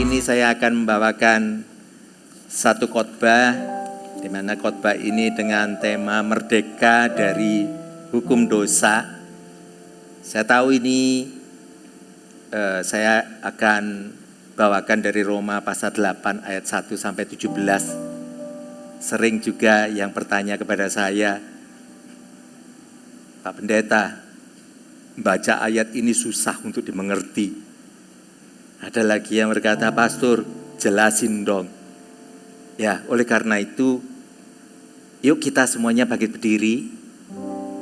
ini saya akan membawakan satu khotbah, di mana khotbah ini dengan tema merdeka dari hukum dosa. Saya tahu ini saya akan bawakan dari Roma pasal 8 ayat 1 sampai 17. Sering juga yang bertanya kepada saya, Pak Pendeta, baca ayat ini susah untuk dimengerti. Ada lagi yang berkata, Pastor, jelasin dong. Ya, oleh karena itu, yuk kita semuanya bangkit berdiri.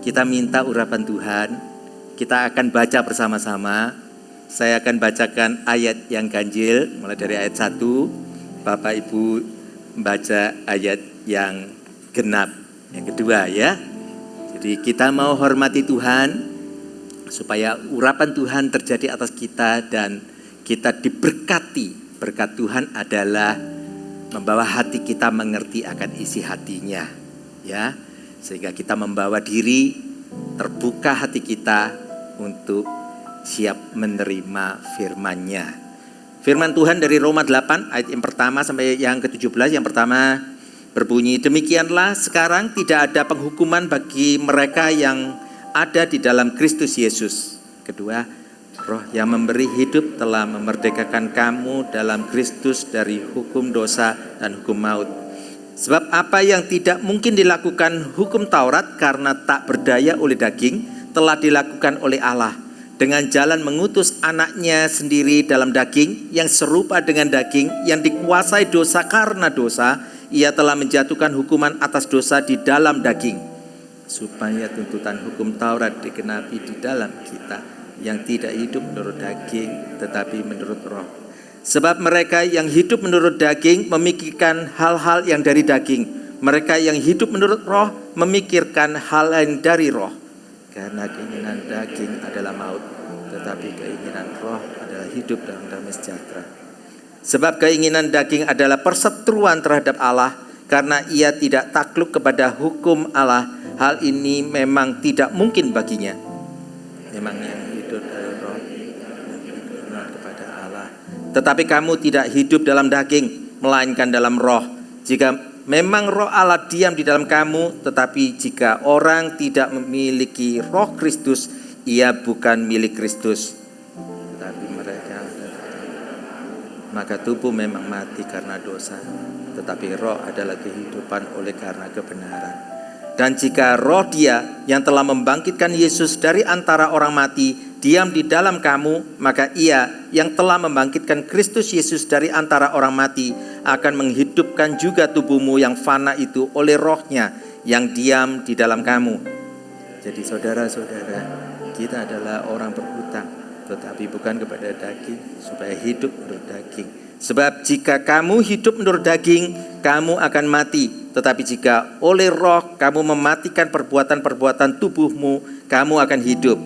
Kita minta urapan Tuhan. Kita akan baca bersama-sama. Saya akan bacakan ayat yang ganjil, mulai dari ayat 1. Bapak Ibu membaca ayat yang genap, yang kedua ya. Jadi kita mau hormati Tuhan, supaya urapan Tuhan terjadi atas kita dan kita diberkati. Berkat Tuhan adalah membawa hati kita mengerti akan isi hatinya, ya, sehingga kita membawa diri, terbuka hati kita untuk siap menerima firman-Nya. Firman Tuhan dari Roma 8 ayat yang pertama sampai yang ke-17. Yang pertama berbunyi, demikianlah sekarang tidak ada penghukuman bagi mereka yang ada di dalam Kristus Yesus. Kedua, Roh yang memberi hidup telah memerdekakan kamu dalam Kristus dari hukum dosa dan hukum maut. Sebab apa yang tidak mungkin dilakukan hukum Taurat karena tak berdaya oleh daging, telah dilakukan oleh Allah dengan jalan mengutus anaknya sendiri dalam daging yang serupa dengan daging yang dikuasai dosa karena dosa. Ia telah menjatuhkan hukuman atas dosa di dalam daging, supaya tuntutan hukum Taurat digenapi di dalam kita yang tidak hidup menurut daging tetapi menurut roh. Sebab mereka yang hidup menurut daging memikirkan hal-hal yang dari daging. Mereka yang hidup menurut roh memikirkan hal yang dari roh. Karena keinginan daging adalah maut, tetapi keinginan roh adalah hidup dan damai sejahtera. Sebab keinginan daging adalah perseteruan terhadap Allah, karena ia tidak takluk kepada hukum Allah. Hal ini memang tidak mungkin baginya. Memang yang hidup dari roh kepada Allah. Tetapi kamu tidak hidup dalam daging, melainkan dalam roh. Jika memang roh Allah diam di dalam kamu, tetapi jika orang tidak memiliki roh Kristus, ia bukan milik Kristus. Tetapi mereka, maka tubuh memang mati karena dosa, tetapi roh adalah kehidupan oleh karena kebenaran. Dan jika roh Dia yang telah membangkitkan Yesus dari antara orang mati diam di dalam kamu, maka Ia yang telah membangkitkan Kristus Yesus dari antara orang mati akan menghidupkan juga tubuhmu yang fana itu oleh rohnya yang diam di dalam kamu. Jadi saudara-saudara, kita adalah orang berhutang, tetapi bukan kepada daging, supaya hidup menurut daging. Sebab jika kamu hidup menurut daging, kamu akan mati. Tetapi jika oleh roh kamu mematikan perbuatan-perbuatan tubuhmu, kamu akan hidup.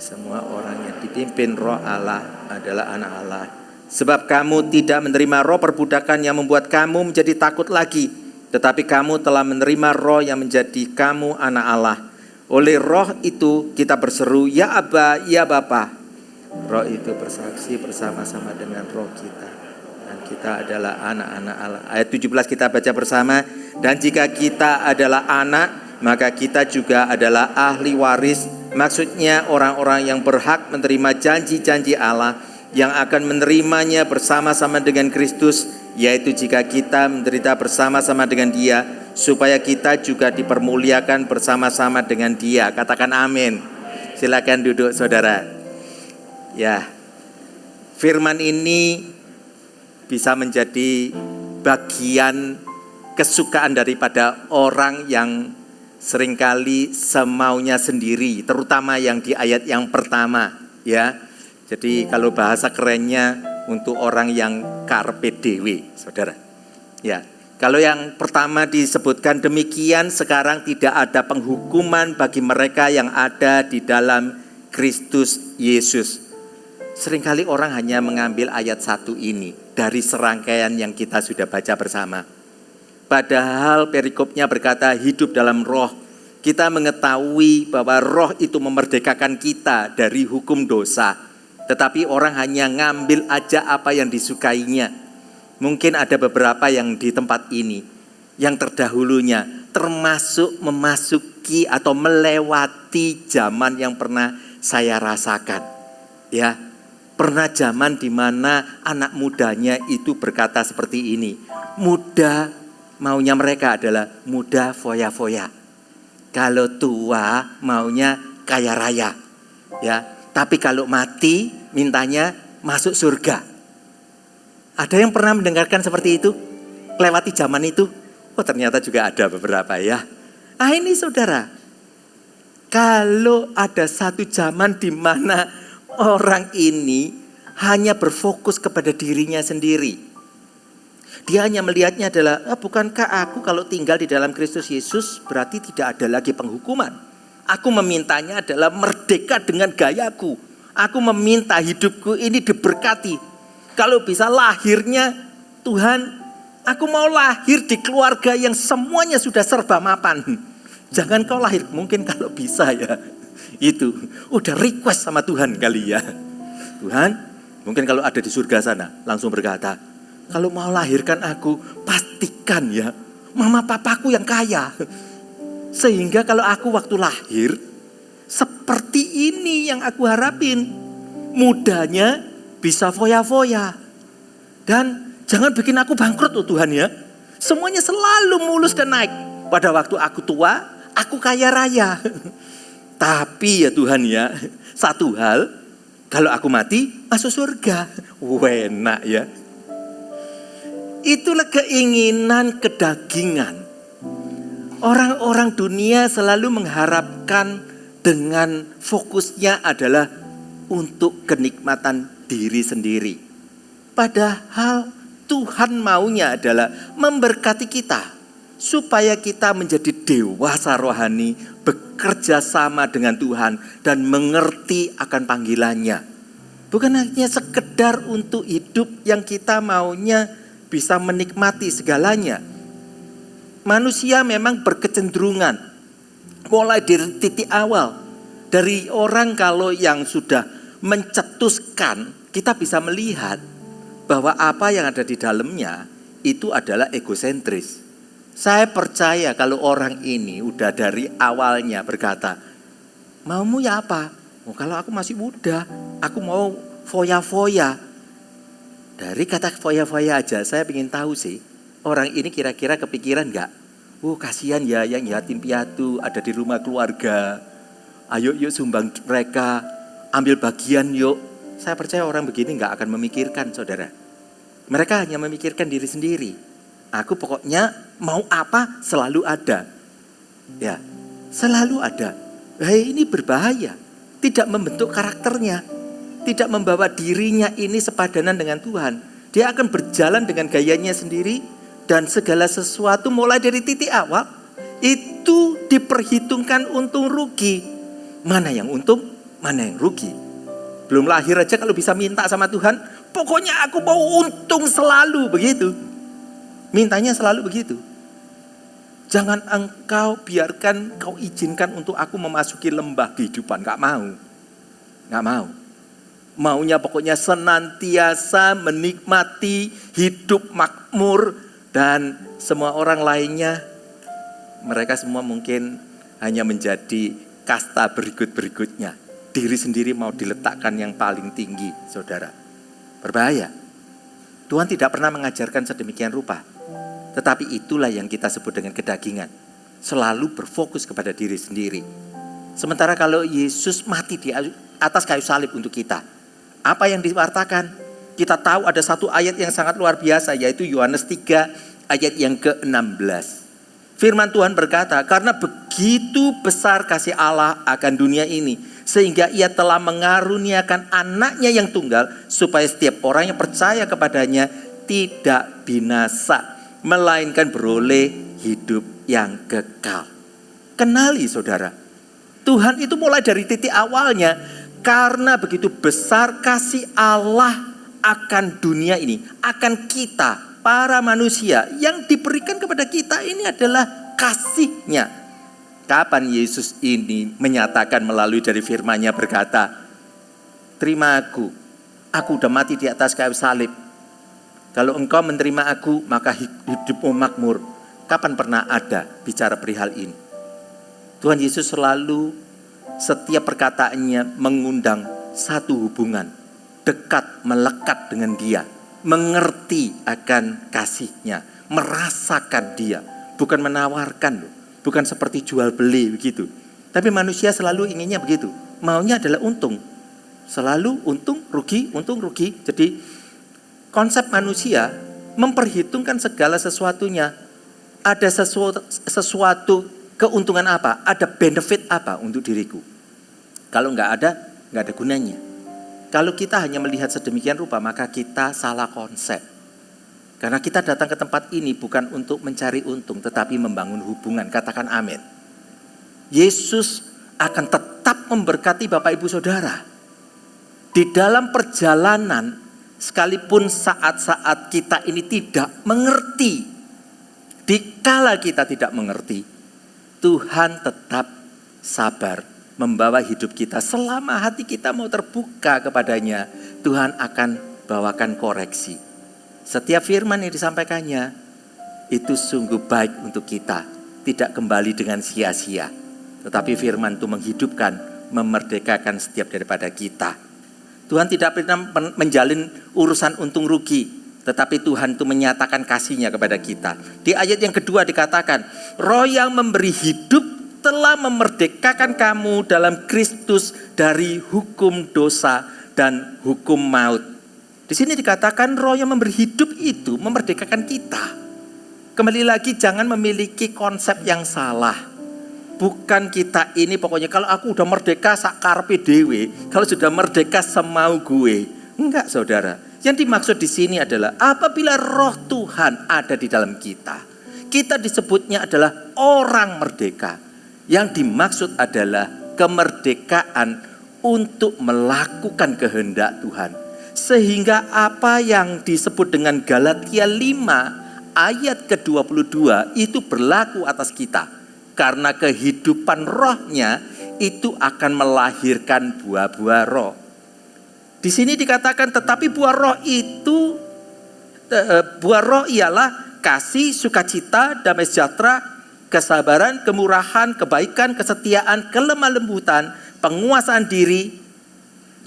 Semua orang yang dipimpin roh Allah adalah anak Allah. Sebab kamu tidak menerima roh perbudakan yang membuat kamu menjadi takut lagi, tetapi kamu telah menerima roh yang menjadi kamu anak Allah. Oleh roh itu kita berseru, ya Aba, ya Bapa. Roh itu bersaksi bersama-sama dengan roh kita, dan kita adalah anak-anak Allah. Ayat 17 kita baca bersama. Dan jika kita adalah anak, maka kita juga adalah ahli waris. Maksudnya orang-orang yang berhak menerima janji-janji Allah, yang akan menerimanya bersama-sama dengan Kristus, yaitu jika kita menderita bersama-sama dengan Dia, supaya kita juga dipermuliakan bersama-sama dengan Dia. Katakan amin. Silakan duduk saudara. Ya, firman ini bisa menjadi bagian kesukaan daripada orang yang seringkali semaunya sendiri, terutama yang di ayat yang pertama, ya. Jadi kalau bahasa kerennya untuk orang yang carpe diem, saudara. Ya, kalau yang pertama disebutkan demikian, sekarang tidak ada penghukuman bagi mereka yang ada di dalam Kristus Yesus. Seringkali orang hanya mengambil ayat 1 ini dari serangkaian yang kita sudah baca bersama. Padahal perikopnya berkata hidup dalam roh. Kita mengetahui bahwa roh itu memerdekakan kita dari hukum dosa. Tetapi orang hanya ngambil aja apa yang disukainya. Mungkin ada beberapa yang di tempat ini, yang terdahulunya termasuk memasuki atau melewati zaman yang pernah saya rasakan. Ya, pernah zaman di mana anak mudanya itu berkata seperti ini. Muda, maunya mereka adalah muda foya-foya. Kalau tua maunya kaya raya. Ya, tapi kalau mati mintanya masuk surga. Ada yang pernah mendengarkan seperti itu? Lewati zaman itu? Oh, ternyata juga ada beberapa ya. Ini saudara, kalau ada satu zaman di mana orang ini hanya berfokus kepada dirinya sendiri. Dia hanya melihatnya adalah, bukankah aku kalau tinggal di dalam Kristus Yesus berarti tidak ada lagi penghukuman. Aku memintanya adalah merdeka dengan gayaku. Aku meminta hidupku ini diberkati. Kalau bisa lahirnya, Tuhan, aku mau lahir di keluarga yang semuanya sudah serba mapan. Jangan kau lahir, mungkin kalau bisa ya. Itu, udah request sama Tuhan kali ya. Tuhan, mungkin kalau ada di surga sana, langsung berkata, kalau mau lahirkan aku, pastikan ya, mama papaku yang kaya. Sehingga kalau aku waktu lahir, seperti ini yang aku harapin. Mudanya bisa foya-foya. Dan jangan bikin aku bangkrut loh Tuhan ya. Semuanya selalu mulus dan naik. Pada waktu aku tua, aku kaya raya. Tapi ya Tuhan ya, satu hal, kalau aku mati, masuk surga. Enak ya. Itulah keinginan kedagingan. Orang-orang dunia selalu mengharapkan dengan fokusnya adalah untuk kenikmatan diri sendiri. Padahal Tuhan maunya adalah memberkati kita supaya kita menjadi dewasa rohani, bekerja sama dengan Tuhan dan mengerti akan panggilannya. Bukan hanya sekedar untuk hidup yang kita maunya bisa menikmati segalanya. Manusia memang berkecenderungan mulai dari titik awal. Dari orang kalau yang sudah mencetuskan, kita bisa melihat bahwa apa yang ada di dalamnya itu adalah egosentris. Saya percaya kalau orang ini udah dari awalnya berkata, maumu ya apa? Kalau aku masih muda, aku mau foya-foya. Dari kata foya-foya aja saya ingin tahu sih, orang ini kira-kira kepikiran enggak? Kasihan ya yang yatim piatu ada di rumah keluarga. Ayo yuk sumbang mereka, ambil bagian yuk. Saya percaya orang begini enggak akan memikirkan saudara. Mereka hanya memikirkan diri sendiri. Aku pokoknya mau apa selalu ada. Ya, selalu ada. Ini berbahaya. Tidak membentuk karakternya. Tidak membawa dirinya ini sepadanan dengan Tuhan. Dia akan berjalan dengan gayanya sendiri. Dan segala sesuatu mulai dari titik awal. Itu diperhitungkan untung rugi. Mana yang untung, mana yang rugi. Belum lahir aja kalau bisa minta sama Tuhan. Pokoknya aku mau untung selalu begitu. Mintanya selalu begitu. Jangan engkau biarkan, kau izinkan untuk aku memasuki lembah kehidupan. Gak mau. Gak mau. Maunya pokoknya senantiasa menikmati hidup makmur. Dan semua orang lainnya, mereka semua mungkin hanya menjadi kasta berikut-berikutnya. Diri sendiri mau diletakkan yang paling tinggi, saudara. Berbahaya. Tuhan tidak pernah mengajarkan sedemikian rupa. Tetapi itulah yang kita sebut dengan kedagingan. Selalu berfokus kepada diri sendiri. Sementara kalau Yesus mati di atas kayu salib untuk kita, apa yang diwartakan? Kita tahu ada satu ayat yang sangat luar biasa, yaitu Yohanes 3 ayat yang ke-16. Firman Tuhan berkata, karena begitu besar kasih Allah akan dunia ini, sehingga ia telah mengaruniakan anaknya yang tunggal, supaya setiap orang yang percaya kepadanya tidak binasa, melainkan beroleh hidup yang kekal. Kenali saudara, Tuhan itu mulai dari titik awalnya, karena begitu besar kasih Allah akan dunia ini, akan kita, para manusia yang diberikan kepada kita ini adalah kasih-Nya. Kapan Yesus ini menyatakan melalui dari firman-Nya berkata, terima aku Aku udah mati di atas kayu salib. Kalau engkau menerima aku, maka hidupmu makmur. Kapan pernah ada bicara perihal ini? Tuhan Yesus selalu setiap perkataannya mengundang satu hubungan. Dekat, melekat dengan dia. Mengerti akan kasihnya. Merasakan dia. Bukan menawarkan loh. Bukan seperti jual beli begitu. Tapi manusia selalu inginnya begitu. Maunya adalah untung. Selalu untung, rugi, untung, rugi. Jadi konsep manusia memperhitungkan segala sesuatunya. Ada sesuatu keuntungan apa? Ada benefit apa untuk diriku? Kalau nggak ada gunanya. Kalau kita hanya melihat sedemikian rupa, maka kita salah konsep. Karena kita datang ke tempat ini bukan untuk mencari untung, tetapi membangun hubungan. Katakan amin. Yesus akan tetap memberkati Bapak Ibu Saudara. Di dalam perjalanan, sekalipun saat-saat kita ini tidak mengerti, dikala kita tidak mengerti, Tuhan tetap sabar membawa hidup kita. Selama hati kita mau terbuka kepadanya, Tuhan akan bawakan koreksi. Setiap firman yang disampaikannya, itu sungguh baik untuk kita. Tidak kembali dengan sia-sia. Tetapi firman itu menghidupkan, memerdekakan setiap daripada kita. Tuhan tidak pernah menjalin urusan untung rugi. Tetapi Tuhan itu menyatakan kasih-Nya kepada kita. Di ayat yang kedua dikatakan, Roh yang memberi hidup telah memerdekakan kamu dalam Kristus dari hukum dosa dan hukum maut. Di sini dikatakan Roh yang memberi hidup itu memerdekakan kita. Kembali lagi, jangan memiliki konsep yang salah. Bukan kita ini pokoknya kalau aku udah merdeka sakarpe dewe, kalau sudah merdeka semau gue. Enggak, saudara. Yang dimaksud di sini adalah apabila Roh Tuhan ada di dalam kita, kita disebutnya adalah orang merdeka. Yang dimaksud adalah kemerdekaan untuk melakukan kehendak Tuhan. Sehingga apa yang disebut dengan Galatia 5 ayat ke-22 itu berlaku atas kita. Karena kehidupan rohnya itu akan melahirkan buah-buah roh. Di sini dikatakan tetapi buah roh itu, buah roh ialah kasih, sukacita, damai sejahtera, kesabaran, kemurahan, kebaikan, kesetiaan, kelemah lembutan, penguasaan diri.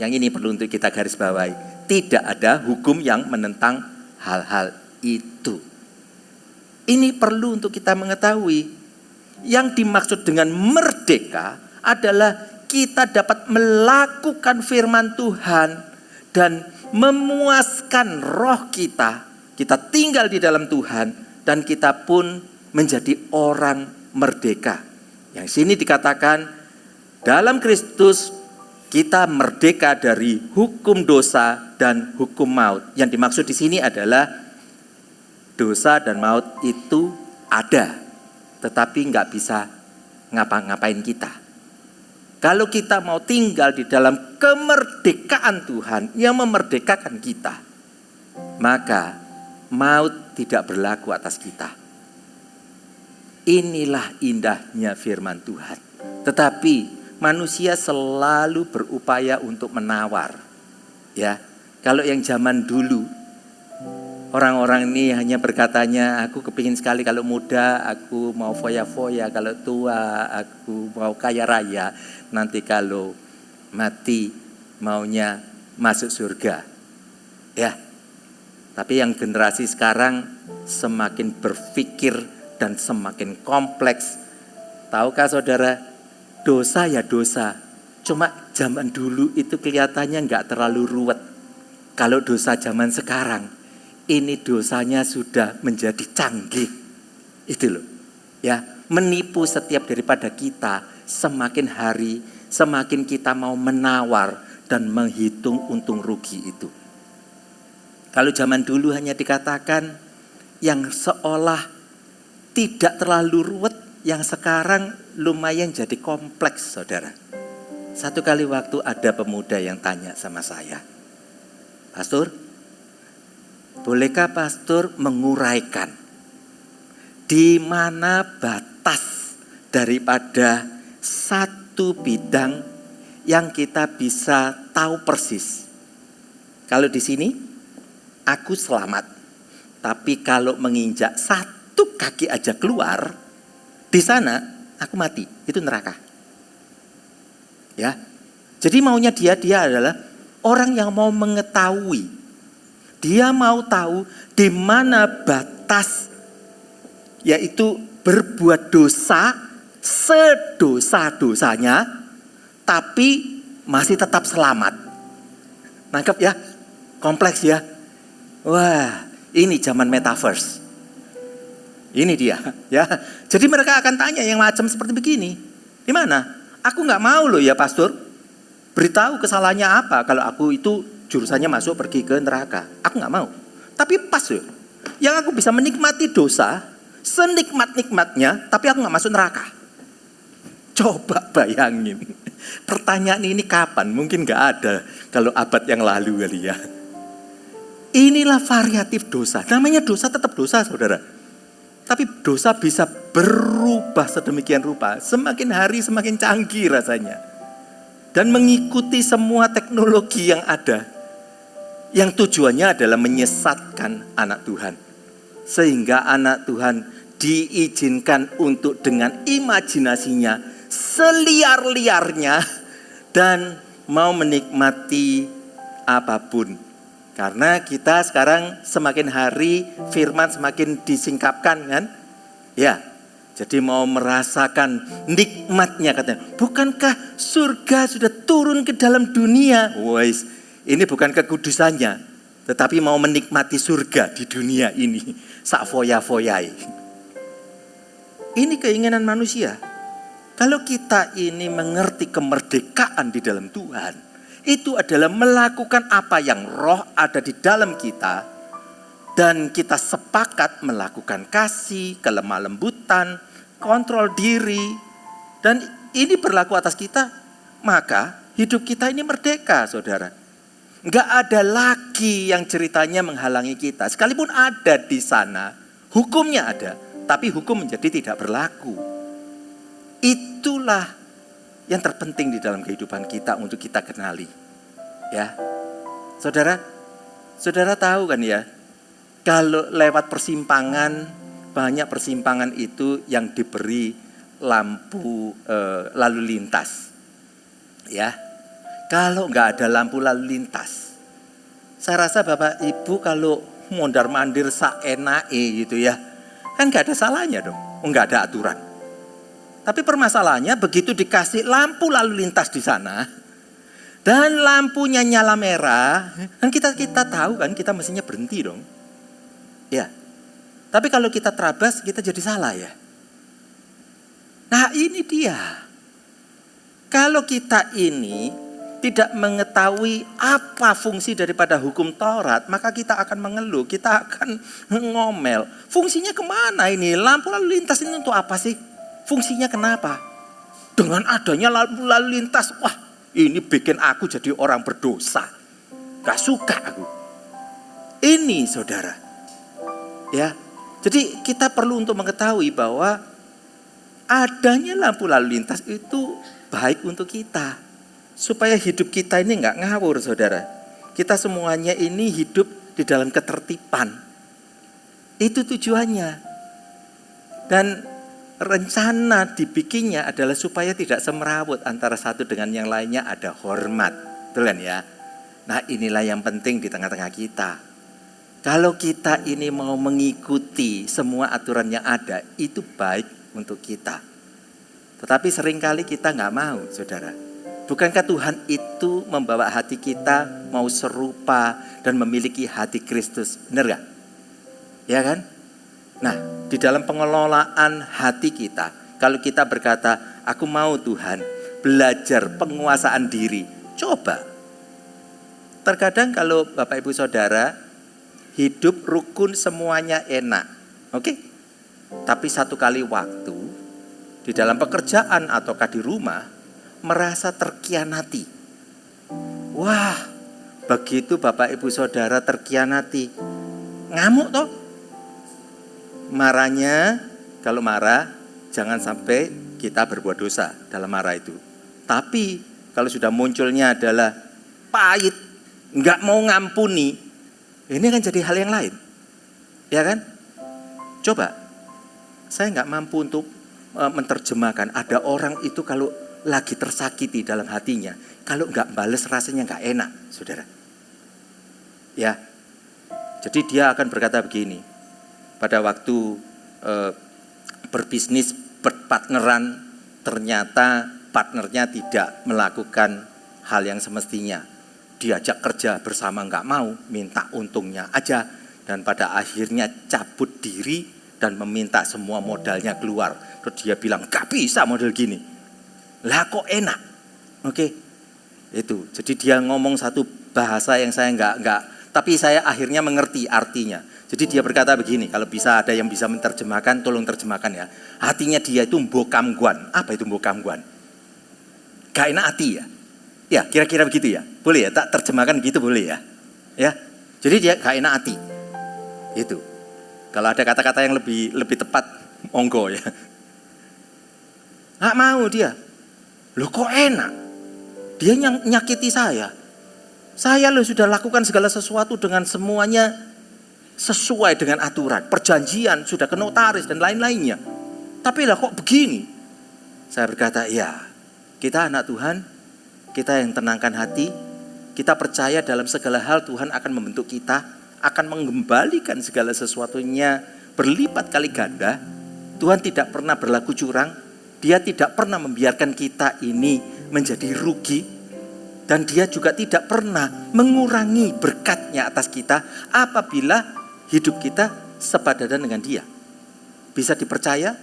Yang ini perlu untuk kita garis bawahi. Tidak ada hukum yang menentang hal-hal itu. Ini perlu untuk kita mengetahui. Yang dimaksud dengan merdeka adalah kita dapat melakukan firman Tuhan dan memuaskan roh kita. Kita tinggal di dalam Tuhan dan kita pun menjadi orang merdeka. Yang sini dikatakan dalam Kristus kita merdeka dari hukum dosa dan hukum maut. Yang dimaksud di sini adalah dosa dan maut itu ada, tetapi nggak bisa ngapa-ngapain kita. Kalau kita mau tinggal di dalam kemerdekaan Tuhan yang memerdekakan kita, maka maut tidak berlaku atas kita. Inilah indahnya firman Tuhan. Tetapi manusia selalu berupaya untuk menawar. Ya, kalau yang zaman dulu orang-orang ini hanya berkatanya, aku kepingin sekali kalau muda, aku mau foya-foya, kalau tua, aku mau kaya raya, nanti kalau mati maunya masuk surga. Ya, tapi yang generasi sekarang semakin berpikir dan semakin kompleks. Tahukah saudara, dosa ya dosa. Cuma zaman dulu itu kelihatannya nggak terlalu ruwet. Kalau dosa zaman sekarang, ini dosanya sudah menjadi canggih. Itu loh. Ya, menipu setiap daripada kita. Semakin hari, semakin kita mau menawar dan menghitung untung rugi itu. Kalau zaman dulu hanya dikatakan yang seolah tidak terlalu ruwet, yang sekarang lumayan jadi kompleks, saudara. Satu kali waktu ada pemuda yang tanya sama saya, Pastor, bolehkah pastor menguraikan di mana batas daripada satu bidang yang kita bisa tahu persis? Kalau di sini aku selamat. Tapi kalau menginjak satu kaki aja keluar, di sana aku mati. Itu neraka. Ya. Jadi maunya dia adalah orang yang mau mengetahui. Dia mau tahu di mana batas, yaitu berbuat dosa sedosa-dosanya, tapi masih tetap selamat. Nangkep ya? Kompleks ya? Wah, ini zaman metaverse. Ini dia, ya. Jadi mereka akan tanya yang macam seperti begini. Di mana? Aku nggak mau loh ya pastor. Beritahu kesalahannya apa kalau aku itu jurusannya masuk pergi ke neraka. Aku nggak mau. Tapi pas loh. Yang aku bisa menikmati dosa senikmat-nikmatnya, tapi aku nggak masuk neraka. Coba bayangin. Pertanyaan ini kapan? Mungkin nggak ada kalau abad yang lalu kali ya. Inilah variatif dosa. Namanya dosa tetap dosa, saudara. Tapi dosa bisa berubah sedemikian rupa. Semakin hari semakin canggih rasanya. Dan mengikuti semua teknologi yang ada. Yang tujuannya adalah menyesatkan anak Tuhan. Sehingga anak Tuhan diizinkan untuk dengan imajinasinya seliar-liarnya dan mau menikmati apapun. Karena kita sekarang semakin hari firman semakin disingkapkan kan? Ya, jadi mau merasakan nikmatnya katanya. Bukankah surga sudah turun ke dalam dunia? Wais, ini bukan kekudusannya, tetapi mau menikmati surga di dunia ini. Sak foya-foyai. Ini keinginan manusia. Kalau kita ini mengerti kemerdekaan di dalam Tuhan, itu adalah melakukan apa yang roh ada di dalam kita. Dan kita sepakat melakukan kasih, kelemah lembutan, kontrol diri. Dan ini berlaku atas kita, maka hidup kita ini merdeka, saudara. Enggak ada lagi yang ceritanya menghalangi kita. Sekalipun ada di sana, hukumnya ada, tapi hukum menjadi tidak berlaku. Itulah yang terpenting di dalam kehidupan kita untuk kita kenali. Ya. Saudara tahu kan ya, kalau lewat persimpangan, banyak persimpangan itu yang diberi lampu lalu lintas. Ya. Kalau nggak ada lampu lalu lintas, saya rasa Bapak Ibu kalau mondar-mandir saenake gitu ya, kan nggak ada salahnya dong, nggak ada aturan. Tapi permasalahannya begitu dikasih lampu lalu lintas di sana dan lampunya nyala merah, kan kita tahu kan kita mestinya berhenti dong. Ya. Tapi kalau kita terabas kita jadi salah ya. Nah, ini dia. Kalau kita ini tidak mengetahui apa fungsi daripada hukum Taurat, maka kita akan mengeluh, kita akan ngomel. Fungsinya kemana ini? Lampu lalu lintas ini untuk apa sih? Fungsinya kenapa? Dengan adanya lampu lalu lintas, wah ini bikin aku jadi orang berdosa. Gak suka aku. Ini saudara. Ya, jadi kita perlu untuk mengetahui bahwa adanya lampu lalu lintas itu baik untuk kita. Supaya hidup kita ini gak ngawur saudara. Kita semuanya ini hidup di dalam ketertiban. Itu tujuannya. Dan rencana dibikinnya adalah supaya tidak semerawut antara satu dengan yang lainnya, ada hormat. Betul kan ya? Nah, inilah yang penting di tengah-tengah kita. Kalau kita ini mau mengikuti semua aturan yang ada, itu baik untuk kita. Tetapi seringkali kita nggak mau, saudara. Bukankah Tuhan itu membawa hati kita mau serupa dan memiliki hati Kristus? Benar gak? Ya kan? Nah, di dalam pengelolaan hati kita, kalau kita berkata, aku mau Tuhan, belajar penguasaan diri. Coba. Terkadang kalau Bapak Ibu Saudara, hidup rukun semuanya enak. Oke? Tapi satu kali waktu, di dalam pekerjaan ataukah di rumah, merasa terkianati. Wah, begitu Bapak Ibu Saudara terkianati, ngamuk toh. Marahnya, kalau marah, jangan sampai kita berbuat dosa dalam marah itu. Tapi kalau sudah munculnya adalah pahit, nggak mau ngampuni, ini kan jadi hal yang lain. Ya kan? Coba, saya nggak mampu untuk menerjemahkan. Ada orang itu kalau lagi tersakiti dalam hatinya, kalau nggak bales rasanya nggak enak, saudara. Ya, jadi dia akan berkata begini, pada waktu berbisnis, berpartneran, ternyata partnernya tidak melakukan hal yang semestinya. Diajak kerja bersama nggak mau, minta untungnya aja. Dan pada akhirnya cabut diri dan meminta semua modalnya keluar. Terus dia bilang, gak bisa model gini. Lah kok enak? Oke, itu. Jadi dia ngomong satu bahasa yang saya nggak tapi saya akhirnya mengerti artinya. Jadi dia berkata begini, kalau bisa ada yang bisa menerjemahkan, tolong terjemahkan ya. Hatinya dia itu mbokamguan. Apa itu mbokamguan? Gak enak hati ya? Ya kira-kira begitu ya? Boleh ya, tak terjemahkan gitu boleh ya? Ya, jadi dia gak enak hati. Itu. Kalau ada kata-kata yang lebih tepat, monggo ya. Gak mau dia. Loh kok enak? Dia nyakiti saya. Saya loh sudah lakukan segala sesuatu dengan semuanya sesuai dengan aturan. Perjanjian sudah ke notaris dan lain-lainnya. Tapi lah kok begini? Saya berkata, ya kita anak Tuhan, kita yang tenangkan hati. Kita percaya dalam segala hal Tuhan akan membentuk kita, akan mengembalikan segala sesuatunya berlipat kali ganda. Tuhan tidak pernah berlaku curang. Dia tidak pernah membiarkan kita ini menjadi rugi. Dan dia juga tidak pernah mengurangi berkatnya atas kita apabila hidup kita sepadanan dengan dia. Bisa dipercaya?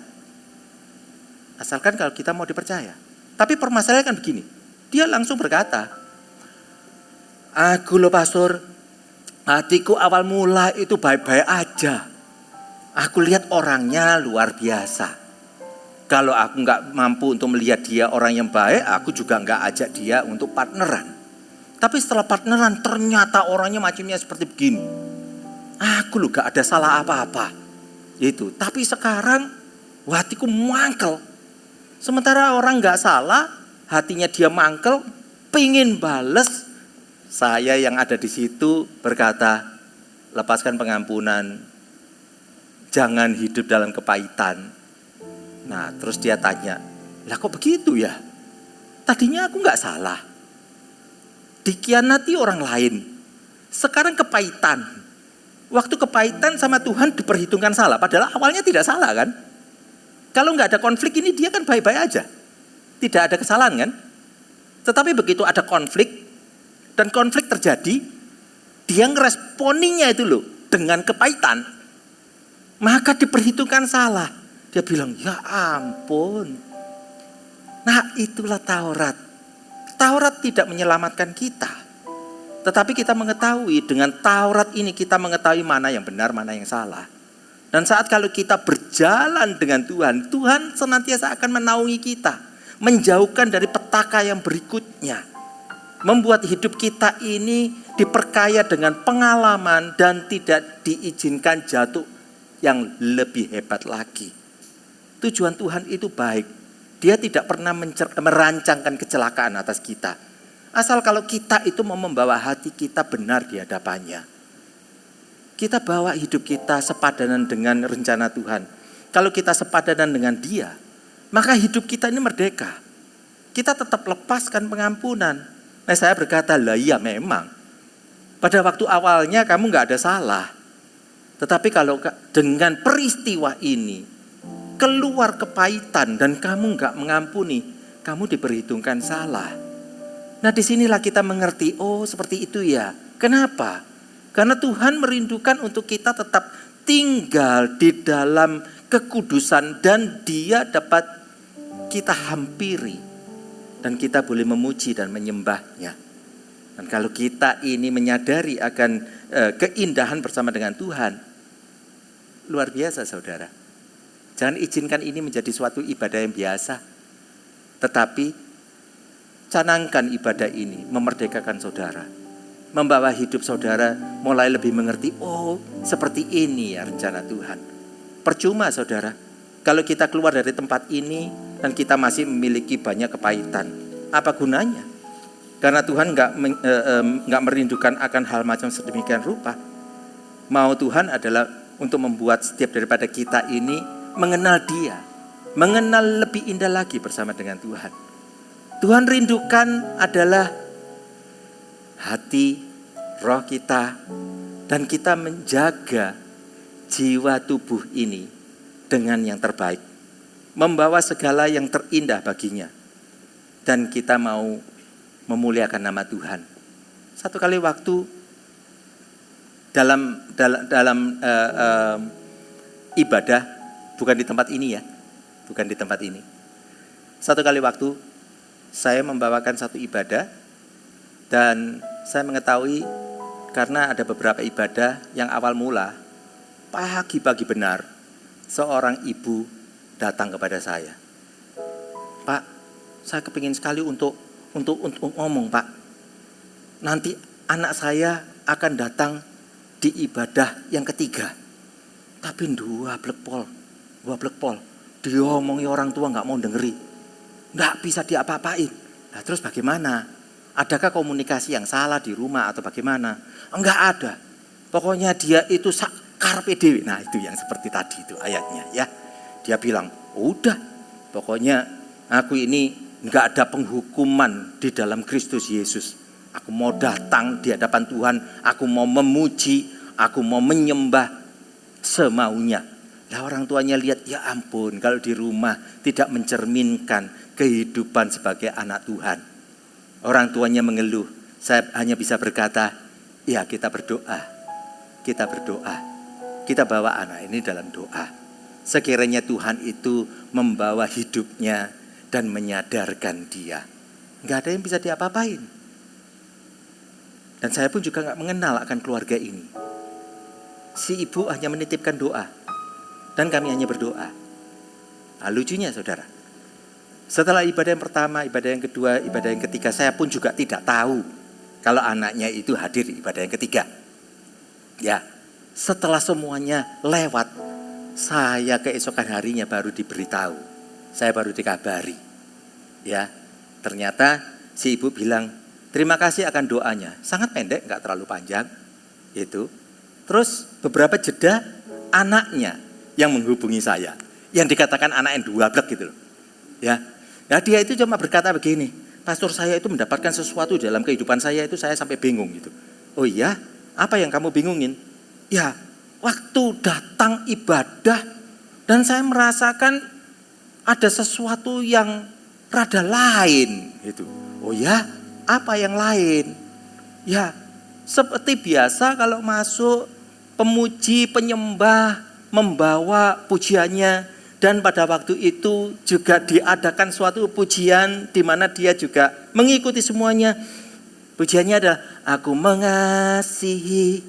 Asalkan kalau kita mau dipercaya. Tapi permasalahannya kan begini. Dia langsung berkata, aku loh pastor, hatiku awal mula itu baik-baik aja. Aku lihat orangnya luar biasa. Kalau aku nggak mampu untuk melihat dia orang yang baik, aku juga nggak ajak dia untuk partneran. Tapi setelah partneran ternyata orangnya macamnya seperti begini. Aku loh gak ada salah apa-apa. Itu. Tapi sekarang hatiku mangkel. Sementara orang nggak salah, hatinya dia mangkel, pingin bales. Saya yang ada di situ berkata, lepaskan pengampunan, jangan hidup dalam kepahitan. Nah terus dia tanya, lah kok begitu ya? Tadinya aku nggak salah, dikhianati orang lain, sekarang kepahitan. Waktu kepahitan sama Tuhan diperhitungkan salah, padahal awalnya tidak salah kan? Kalau nggak ada konflik ini dia kan baik-baik aja, tidak ada kesalahan kan? Tetapi begitu ada konflik dan konflik terjadi, dia ngeresponinya itu loh dengan kepahitan, maka diperhitungkan salah. Dia bilang, ya ampun. Nah itulah Taurat. Taurat tidak menyelamatkan kita. Tetapi kita mengetahui dengan Taurat ini kita mengetahui mana yang benar, mana yang salah. Dan saat kalau kita berjalan dengan Tuhan, Tuhan senantiasa akan menaungi kita. Menjauhkan dari petaka yang berikutnya. Membuat hidup kita ini diperkaya dengan pengalaman dan tidak diizinkan jatuh yang lebih hebat lagi. Tujuan Tuhan itu baik. Dia tidak pernah merancangkan kecelakaan atas kita. Asal kalau kita itu mau membawa hati kita benar di hadapannya. Kita bawa hidup kita sepadanan dengan rencana Tuhan. Kalau kita sepadanan dengan dia, maka hidup kita ini merdeka. Kita tetap lepaskan pengampunan. Nah saya berkata, lah iya memang. Pada waktu awalnya kamu gak ada salah. Tetapi kalau dengan peristiwa ini, keluar kepahitan dan kamu nggak mengampuni, kamu diperhitungkan salah. Nah disinilah kita mengerti, oh seperti itu ya. Kenapa? Karena Tuhan merindukan untuk kita tetap tinggal di dalam kekudusan dan Dia dapat kita hampiri dan kita boleh memuji dan menyembahnya. Dan kalau kita ini menyadari akan keindahan bersama dengan Tuhan, luar biasa saudara. Jangan izinkan ini menjadi suatu ibadah yang biasa. Tetapi canangkan ibadah ini memerdekakan saudara. Membawa hidup saudara mulai lebih mengerti, oh seperti ini ya rencana Tuhan. Percuma saudara, kalau kita keluar dari tempat ini dan kita masih memiliki banyak kepahitan. Apa gunanya? Karena Tuhan nggak merindukan akan hal macam sedemikian rupa. Mau Tuhan adalah untuk membuat setiap daripada kita ini mengenal Dia, mengenal lebih indah lagi bersama dengan Tuhan. Tuhan rindukan adalah hati, roh kita, dan kita menjaga jiwa tubuh ini dengan yang terbaik, membawa segala yang terindah baginya, dan kita mau memuliakan nama Tuhan. Satu kali waktu dalam ibadah, bukan di tempat ini ya, bukan di tempat ini. Satu kali waktu saya membawakan satu ibadah dan saya mengetahui karena ada beberapa ibadah yang awal mula pagi-pagi benar seorang ibu datang kepada saya. Pak, saya kepingin sekali untuk ngomong, Pak. Nanti anak saya akan datang di ibadah yang ketiga. Tapi dua blekpol. Dia ngomongi orang tua nggak mau dengeri. Nggak bisa diapa-apain. Nah, terus bagaimana? Adakah komunikasi yang salah di rumah atau bagaimana? Enggak ada. Pokoknya dia itu karpe dewe. Nah, itu yang seperti tadi itu ayatnya ya. Dia bilang, udah, pokoknya aku ini enggak ada penghukuman di dalam Kristus Yesus. Aku mau datang di hadapan Tuhan, aku mau memuji, aku mau menyembah semaunya. Nah, orang tuanya lihat, ya ampun, kalau di rumah tidak mencerminkan kehidupan sebagai anak Tuhan. Orang tuanya mengeluh, saya hanya bisa berkata, ya kita berdoa. Kita bawa anak ini dalam doa. Sekiranya Tuhan itu membawa hidupnya dan menyadarkan dia. Nggak ada yang bisa diapa-apain. Dan saya pun juga nggak mengenal akan keluarga ini. Si ibu hanya menitipkan doa. Dan kami hanya berdoa. Nah, lucunya saudara. Setelah ibadah yang pertama, ibadah yang kedua, ibadah yang ketiga, saya pun juga tidak tahu kalau anaknya itu hadir di ibadah yang ketiga. Ya, setelah semuanya lewat, saya keesokan harinya baru diberitahu. Saya baru dikabari. Ya, ternyata si ibu bilang, terima kasih akan doanya. Sangat pendek, nggak terlalu panjang. Itu. Terus beberapa jeda, anaknya yang menghubungi saya. Yang dikatakan anak yang dua blek gitu loh. Ya. Nah, dia itu cuma berkata begini, pastor saya itu mendapatkan sesuatu dalam kehidupan saya itu saya sampai bingung gitu. Oh iya? Apa yang kamu bingungin? Ya, waktu datang ibadah dan saya merasakan ada sesuatu yang rada lain gitu. Oh ya? Apa yang lain? Ya, seperti biasa kalau masuk pemuji, penyembah, membawa pujiannya. Dan pada waktu itu juga diadakan suatu pujian di mana dia juga mengikuti semuanya. Pujiannya adalah, aku mengasihi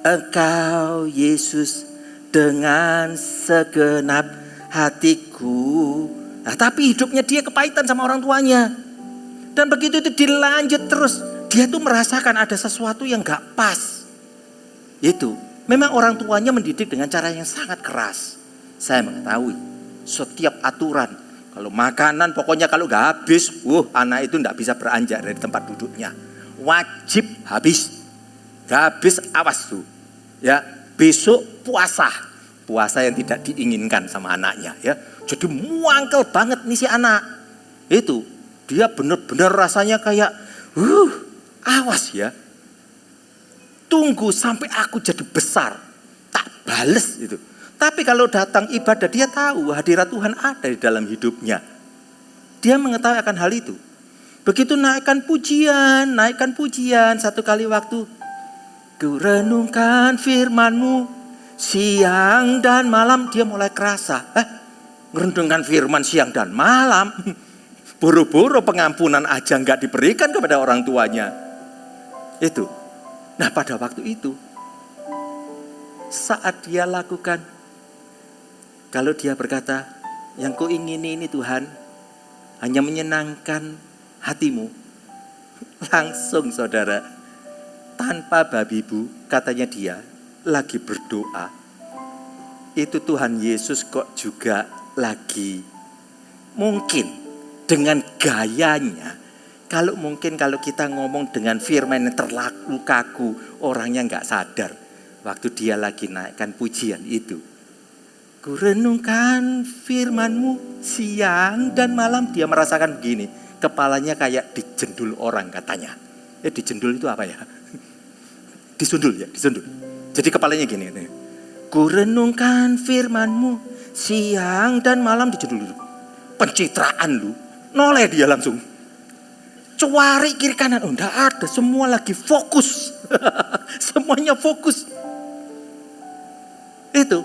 Engkau Yesus dengan segenap hatiku. Nah, tapi hidupnya dia kepahitan sama orang tuanya. Dan begitu itu dilanjut terus, dia tuh merasakan ada sesuatu yang gak pas. Itu, memang orang tuanya mendidik dengan cara yang sangat keras. Saya mengetahui setiap aturan. Kalau makanan pokoknya kalau gak habis, anak itu gak bisa beranjak dari tempat duduknya. Wajib habis. Gak habis, awas tuh. Ya, besok puasa. Puasa yang tidak diinginkan sama anaknya ya. Jadi muangkel banget nih si anak. Itu, dia benar-benar rasanya kayak awas ya. Tunggu sampai aku jadi besar. Tak bales itu. Tapi kalau datang ibadah dia tahu hadirat Tuhan ada di dalam hidupnya. Dia mengetahui akan hal itu. Begitu naikkan pujian satu kali waktu. Ku renungkan firman-Mu siang dan malam, dia mulai kerasa. Merenungkan firman siang dan malam. Buru-buru pengampunan aja nggak diberikan kepada orang tuanya. Itu. Nah, pada waktu itu saat dia lakukan, kalau dia berkata, yang ku ingini ini Tuhan hanya menyenangkan hatimu. Langsung saudara, tanpa babi bu, katanya dia lagi berdoa. Itu Tuhan Yesus kok juga lagi mungkin dengan gayanya Kalau kita ngomong dengan firman yang terlalu kaku, orangnya nggak sadar. Waktu dia lagi naikkan pujian itu. Ku renungkan firman-Mu siang dan malam. Dia merasakan begini. Kepalanya kayak dijendul orang katanya. Dijendul itu apa ya? Disundul ya, disundul. Jadi kepalanya gini. Ku renungkan firman-Mu siang dan malam, dijendul. Pencitraan lu. Noleh dia langsung. Cuari kiri kanan. Oh, enggak ada. Semua lagi fokus. Semuanya fokus. Itu.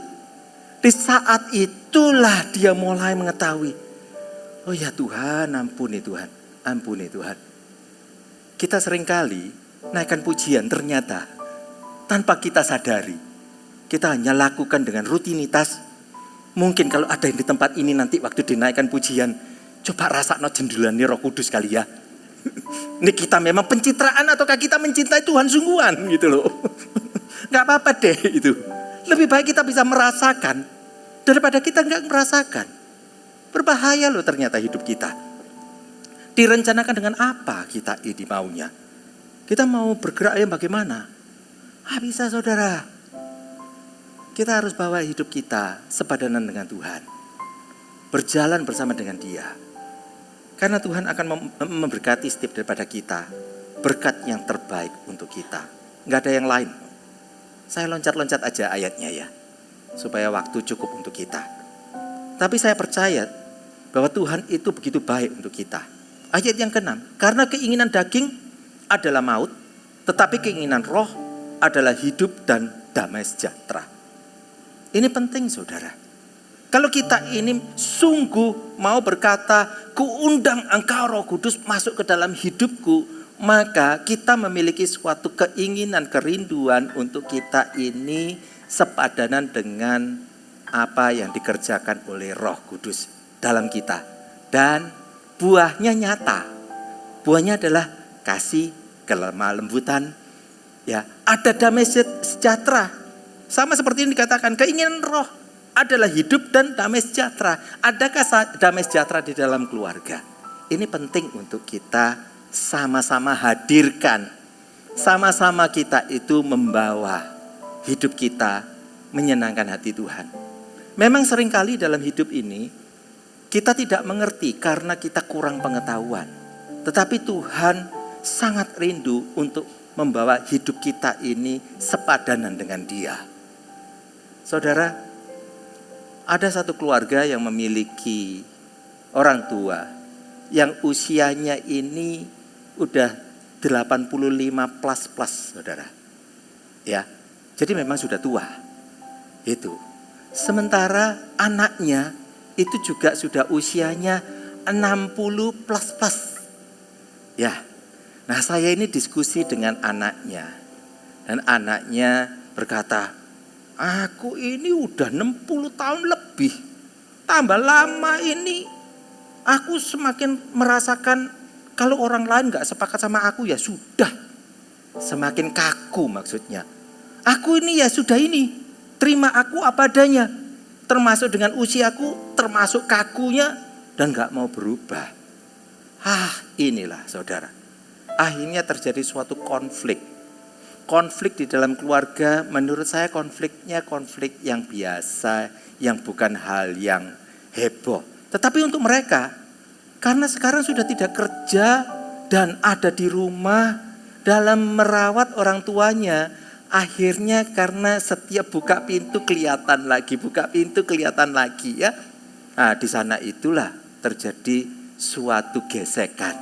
Di saat itulah dia mulai mengetahui. Oh ya Tuhan, ampuni Tuhan. Ampuni Tuhan. Kita seringkali naikkan pujian ternyata tanpa kita sadari. Kita hanya lakukan dengan rutinitas. Mungkin kalau ada yang di tempat ini nanti waktu dinaikkan pujian, coba rasa jendulan Roh Kudus kali ya. Ini kita memang pencitraan ataukah kita mencintai Tuhan sungguhan gitu loh. Gak apa-apa deh itu. Lebih baik kita bisa merasakan daripada kita gak merasakan. Berbahaya loh ternyata hidup kita. Direncanakan dengan apa kita ini maunya. Kita mau bergerak bagaimana? Bisa saudara. Kita harus bawa hidup kita sepadanan dengan Tuhan. Berjalan bersama dengan Dia. Karena Tuhan akan memberkati setiap daripada kita. Berkat yang terbaik untuk kita. Gak ada yang lain. Saya loncat-loncat aja ayatnya ya. Supaya waktu cukup untuk kita. Tapi saya percaya bahwa Tuhan itu begitu baik untuk kita. Ayat yang ke-6. Karena keinginan daging adalah maut. Tetapi keinginan roh adalah hidup dan damai sejahtera. Ini penting saudara. Kalau kita ini sungguh mau berkata, kuundang Engkau Roh Kudus masuk ke dalam hidupku, maka kita memiliki suatu keinginan, kerinduan untuk kita ini sepadanan dengan apa yang dikerjakan oleh Roh Kudus dalam kita. Dan buahnya nyata. Buahnya adalah kasih, kelemah lembutan, ya, ada damai sejahtera. Sama seperti yang dikatakan, keinginan roh adalah hidup dan damai sejahtera. Adakah damai sejahtera di dalam keluarga? Ini penting untuk kita sama-sama hadirkan. Sama-sama kita itu membawa hidup kita menyenangkan hati Tuhan. Memang seringkali dalam hidup ini kita tidak mengerti karena kita kurang pengetahuan. Tetapi Tuhan sangat rindu untuk membawa hidup kita ini sepadanan dengan Dia. Saudara, ada satu keluarga yang memiliki orang tua yang usianya ini udah 85 plus saudara. Ya, jadi memang sudah tua. Itu. Sementara anaknya itu juga sudah usianya 60 plus. Ya. Nah, saya ini diskusi dengan anaknya. Dan anaknya berkata, aku ini udah 60 tahun lebih. Tambah lama ini aku semakin merasakan kalau orang lain gak sepakat sama aku ya sudah. Semakin kaku maksudnya. Aku ini ya sudah ini. Terima aku apa adanya. Termasuk dengan usiaku, termasuk kakunya. Dan gak mau berubah. Inilah saudara. Akhirnya terjadi suatu konflik. Konflik di dalam keluarga menurut saya konfliknya konflik yang biasa, yang bukan hal yang heboh. Tetapi untuk mereka, karena sekarang sudah tidak kerja dan ada di rumah dalam merawat orang tuanya, akhirnya karena setiap buka pintu kelihatan lagi, ya. Nah, di sana itulah terjadi suatu gesekan,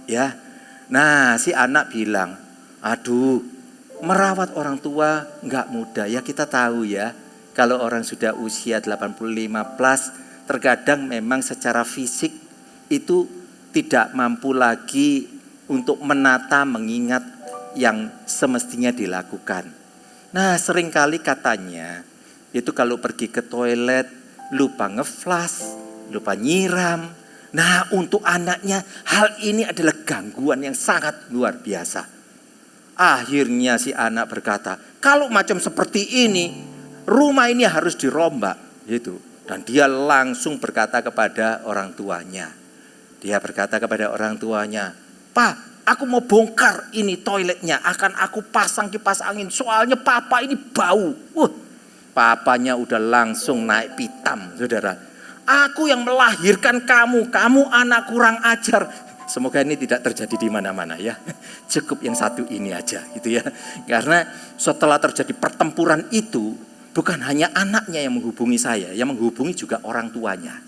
ya. Nah, si anak bilang, aduh, merawat orang tua nggak mudah ya, kita tahu ya. Kalau orang sudah usia 85 plus, terkadang memang secara fisik itu tidak mampu lagi untuk menata, mengingat yang semestinya dilakukan. Nah, seringkali katanya itu kalau pergi ke toilet lupa ngeflas, lupa nyiram. Nah, untuk anaknya hal ini adalah gangguan yang sangat luar biasa. Akhirnya si anak berkata, kalau macam seperti ini, rumah ini harus dirombak. Gitu. Dan dia langsung berkata kepada orang tuanya. "Pak, aku mau bongkar ini toiletnya, akan aku pasang kipas angin, soalnya papa ini bau." Papanya udah langsung naik pitam, saudara. "Aku yang melahirkan kamu, kamu anak kurang ajar." Semoga ini tidak terjadi di mana-mana ya. Cukup yang satu ini aja gitu ya. Karena setelah terjadi pertempuran itu, bukan hanya anaknya yang menghubungi saya, yang menghubungi juga orang tuanya.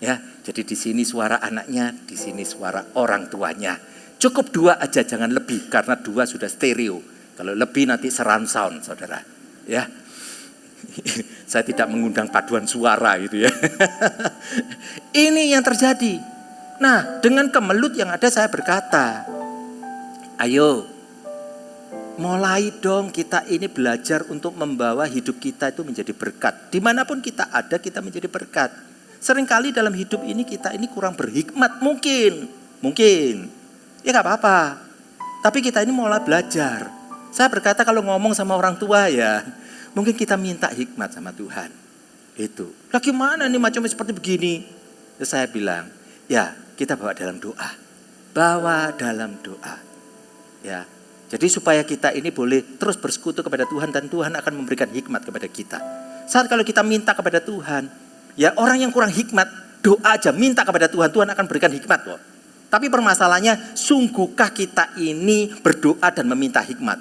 Ya, jadi di sini suara anaknya, di sini suara orang tuanya. Cukup 2 aja, jangan lebih, karena 2 sudah stereo. Kalau lebih nanti surround sound, saudara. Ya, saya tidak mengundang paduan suara gitu ya. Ini yang terjadi. Nah, dengan kemelut yang ada saya berkata, "Ayo, mulai dong kita ini belajar untuk membawa hidup kita itu menjadi berkat. Dimanapun kita ada, kita menjadi berkat. Seringkali dalam hidup ini kita ini kurang berhikmat, mungkin. Ya gak apa-apa. Tapi kita ini mulai belajar. Saya berkata kalau ngomong sama orang tua ya, mungkin kita minta hikmat sama Tuhan. Itu. Lah gimana nih macamnya seperti begini? Terus saya bilang, ya kita bawa dalam doa. Bawa dalam doa. Ya. Jadi supaya kita ini boleh terus bersekutu kepada Tuhan dan Tuhan akan memberikan hikmat kepada kita. Saat kalau kita minta kepada Tuhan, ya orang yang kurang hikmat, doa aja minta kepada Tuhan, Tuhan akan berikan hikmat kok. Tapi permasalahannya, sungguhkah kita ini berdoa dan meminta hikmat?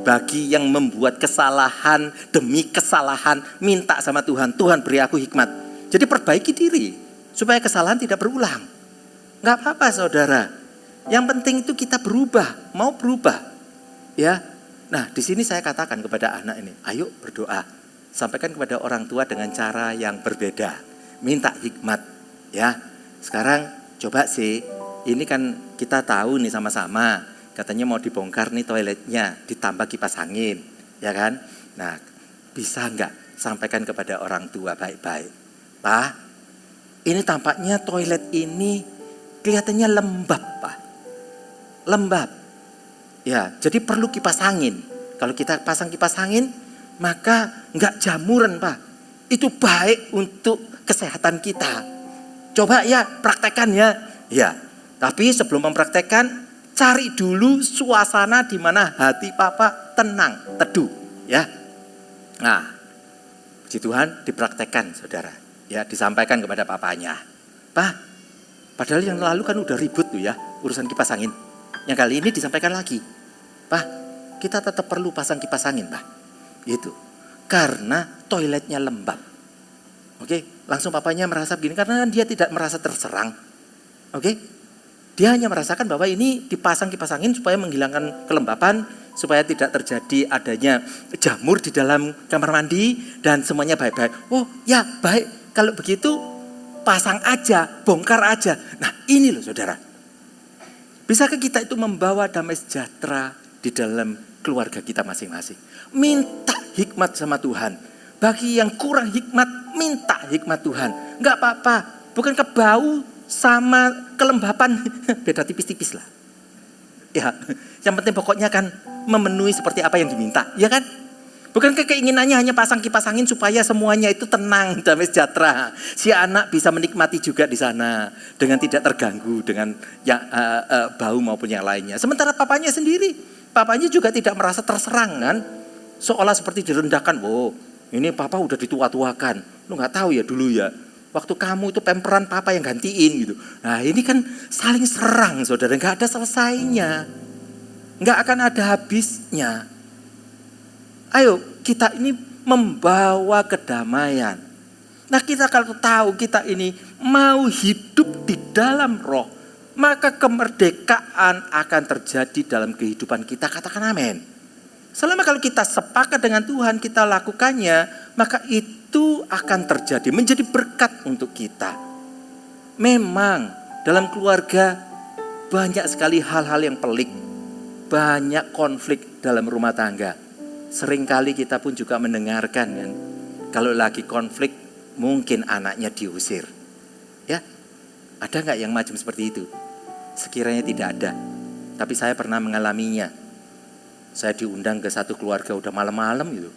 Bagi yang membuat kesalahan demi kesalahan, minta sama Tuhan, Tuhan beri aku hikmat. Jadi perbaiki diri, supaya kesalahan tidak berulang. Gak apa-apa saudara, yang penting itu kita berubah, mau berubah. Ya, nah di sini saya katakan kepada anak ini, ayo berdoa. Sampaikan kepada orang tua dengan cara yang berbeda. Minta hikmat. Ya, sekarang coba sih, ini kan kita tahu nih sama-sama. Katanya mau dibongkar nih toiletnya, ditambah kipas angin, ya kan? Nah, bisa enggak sampaikan kepada orang tua baik-baik. "Pak, ini tampaknya toilet ini kelihatannya lembab, Pak. Lembab. Ya, jadi perlu kipas angin. Kalau kita pasang kipas angin, maka enggak jamuran, Pak. Itu baik untuk kesehatan kita. Coba ya, praktekkan ya." Ya, tapi sebelum mempraktekkan, cari dulu suasana di mana hati papa tenang, teduh, ya. Nah, puji Tuhan dipraktekkan, saudara. Ya, disampaikan kepada papanya. "Pak, padahal yang lalu kan udah ribut tuh ya, urusan kipas angin. Yang kali ini disampaikan lagi. Pak, kita tetap perlu pasang kipas angin, Pak." Gitu. Karena toiletnya lembab. Oke, langsung papanya merasa begini karena dia tidak merasa terserang. Oke. Dia hanya merasakan bahwa ini dipasang kipas angin supaya menghilangkan kelembapan, supaya tidak terjadi adanya jamur di dalam kamar mandi dan semuanya baik-baik. "Oh ya baik, kalau begitu pasang aja, bongkar aja." Nah ini loh saudara. Bisakah kita itu membawa damai sejahtera di dalam keluarga kita masing-masing? Minta hikmat sama Tuhan. Bagi yang kurang hikmat, minta hikmat Tuhan. Enggak apa-apa, bukan kebau sama kelembapan beda tipis-tipis lah. Ya, yang penting pokoknya kan memenuhi seperti apa yang diminta, ya kan? Bukan keinginannya hanya pasang kipas angin supaya semuanya itu tenang, damai sejahtera. Si anak bisa menikmati juga di sana dengan tidak terganggu dengan yang bau maupun yang lainnya. Sementara papanya sendiri, papanya juga tidak merasa terserang kan? Seolah seperti direndahkan. "Oh, ini papa udah ditua-tuakan. Lu nggak tahu ya dulu ya. Waktu kamu itu pemperan papa yang gantiin gitu." Nah ini kan saling serang saudara, gak ada selesainya. Gak akan ada habisnya. Ayo kita ini membawa kedamaian. Nah kita kalau tahu kita ini mau hidup di dalam roh, maka kemerdekaan akan terjadi dalam kehidupan kita. Katakan amin. Selama kalau kita sepakat dengan Tuhan, kita lakukannya, maka itu akan terjadi, menjadi berkat untuk kita. Memang dalam keluarga banyak sekali hal-hal yang pelik, banyak konflik dalam rumah tangga. Seringkali kita pun juga mendengarkan kan, kalau lagi konflik mungkin anaknya diusir. Ya, ada nggak yang macam seperti itu? Sekiranya tidak ada, tapi saya pernah mengalaminya. Saya diundang ke satu keluarga udah malam-malam gitu,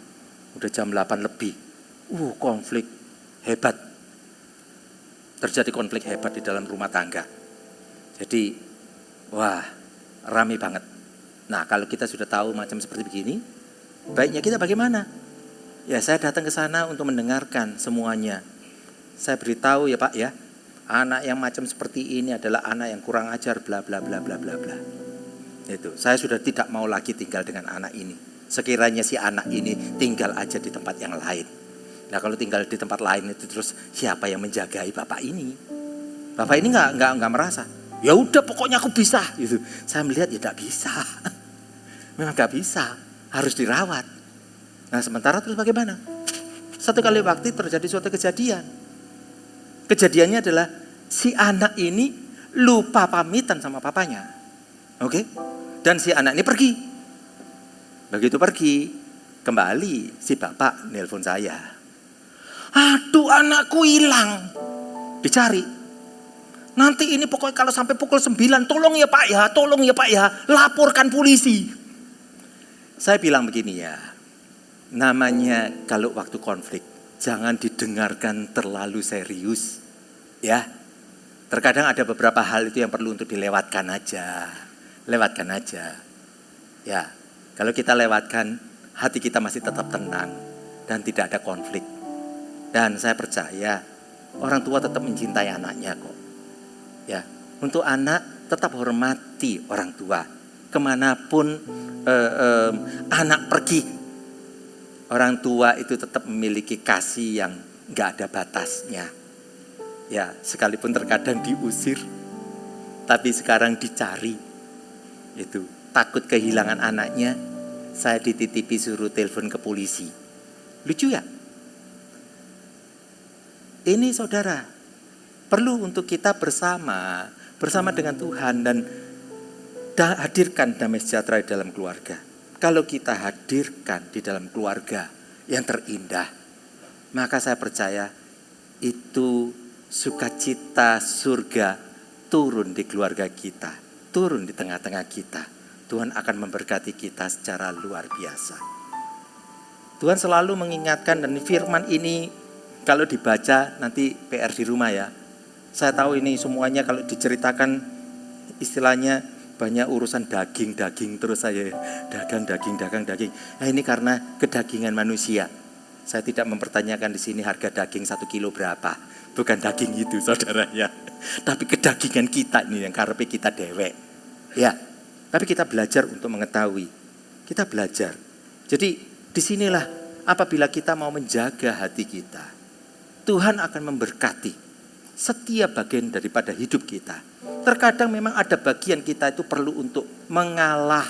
udah jam 8 lebih. Konflik hebat. Terjadi konflik hebat di dalam rumah tangga. Jadi Wah, rame banget. Nah, kalau kita sudah tahu macam seperti begini, baiknya kita bagaimana? Ya, saya datang ke sana untuk mendengarkan semuanya. Saya beritahu ya Pak ya, anak yang macam seperti ini adalah anak yang kurang ajar, bla bla bla bla bla bla. Itu, saya sudah tidak mau lagi tinggal dengan anak ini. Sekiranya si anak ini tinggal aja di tempat yang lain. Nah, kalau tinggal di tempat lain itu terus siapa yang menjagai bapak ini? Bapak ini nggak merasa. Ya udah, pokoknya aku bisa. Gitu. Saya melihat ya tidak bisa. Memang nggak bisa, harus dirawat. Nah, sementara terus bagaimana? Satu kali waktu terjadi suatu kejadian. Kejadiannya adalah si anak ini lupa pamitan sama papanya. Oke? Dan si anak ini pergi. Begitu pergi, kembali si bapak nelpon saya. Aduh, anakku hilang. Dicari. Nanti ini pokoknya kalau sampai pukul 9, tolong ya Pak ya, tolong ya Pak ya, laporkan polisi. Saya bilang begini ya, namanya kalau waktu konflik, jangan didengarkan terlalu serius. Ya, terkadang ada beberapa hal itu yang perlu untuk dilewatkan aja. Lewatkan aja. Ya, kalau kita lewatkan, hati kita masih tetap tenang dan tidak ada konflik. Dan saya percaya orang tua tetap mencintai anaknya kok. Ya, untuk anak tetap hormati orang tua. Kemanapun anak pergi, orang tua itu tetap memiliki kasih yang gak ada batasnya. Ya, sekalipun terkadang diusir, tapi sekarang dicari. Itu takut kehilangan anaknya, saya dititipi suruh telepon ke polisi. Lucu ya? Ini saudara, perlu untuk kita bersama dengan Tuhan dan hadirkan damai sejahtera di dalam keluarga. Kalau kita hadirkan di dalam keluarga yang terindah, maka saya percaya itu sukacita surga turun di keluarga kita, turun di tengah-tengah kita. Tuhan akan memberkati kita secara luar biasa. Tuhan selalu mengingatkan, dan firman ini kalau dibaca nanti PR di rumah ya. Saya tahu ini semuanya kalau diceritakan istilahnya banyak urusan daging terus saya dagang. Nah, ini karena kedagingan manusia. Saya tidak mempertanyakan di sini harga daging 1 kilo berapa. Bukan daging itu saudara ya. Tapi kedagingan kita ini yang karepe kita dewek. Ya. Tapi kita belajar untuk mengetahui. Kita belajar. Jadi disinilah apabila kita mau menjaga hati kita, Tuhan akan memberkati setiap bagian daripada hidup kita. Terkadang memang ada bagian kita itu perlu untuk mengalah.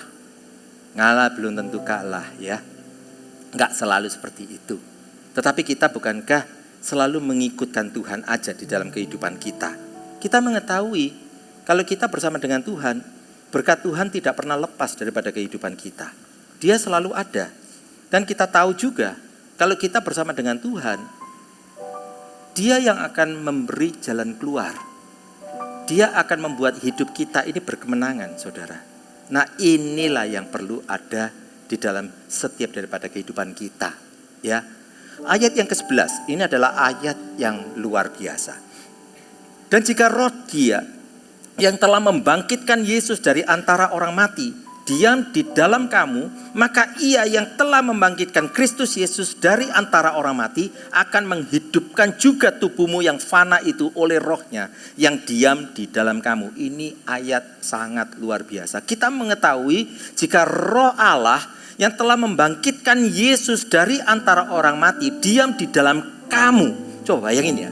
Ngalah belum tentu kalah ya. Enggak selalu seperti itu. Tetapi kita bukankah selalu mengikutkan Tuhan aja di dalam kehidupan kita. Kita mengetahui kalau kita bersama dengan Tuhan, berkat Tuhan tidak pernah lepas daripada kehidupan kita. Dia selalu ada. Dan kita tahu juga kalau kita bersama dengan Tuhan, Dia yang akan memberi jalan keluar. Dia akan membuat hidup kita ini berkemenangan, saudara. Nah, inilah yang perlu ada di dalam setiap daripada kehidupan kita. Ya, ayat yang ke-11 ini adalah ayat yang luar biasa. Dan jika roh Dia yang telah membangkitkan Yesus dari antara orang mati diam di dalam kamu, maka Ia yang telah membangkitkan Kristus Yesus dari antara orang mati akan menghidupkan juga tubuhmu yang fana itu oleh rohnya yang diam di dalam kamu. Ini ayat sangat luar biasa. Kita mengetahui jika roh Allah yang telah membangkitkan Yesus dari antara orang mati diam di dalam kamu. Coba bayangin ya.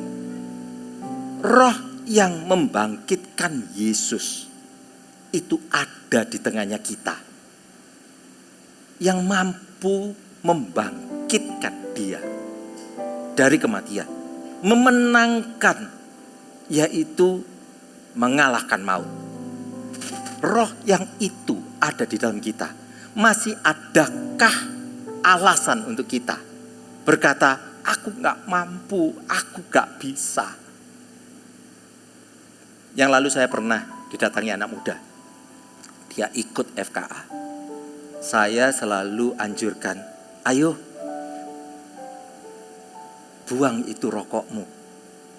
Roh yang membangkitkan Yesus itu ada di tengahnya kita, yang mampu membangkitkan Dia dari kematian, memenangkan, yaitu mengalahkan maut. Roh yang itu ada di dalam kita. Masih adakah alasan untuk kita berkata, aku gak mampu, aku gak bisa? Yang lalu saya pernah didatangi anak muda. Dia ikut FKA. Saya selalu anjurkan, ayo buang itu rokokmu.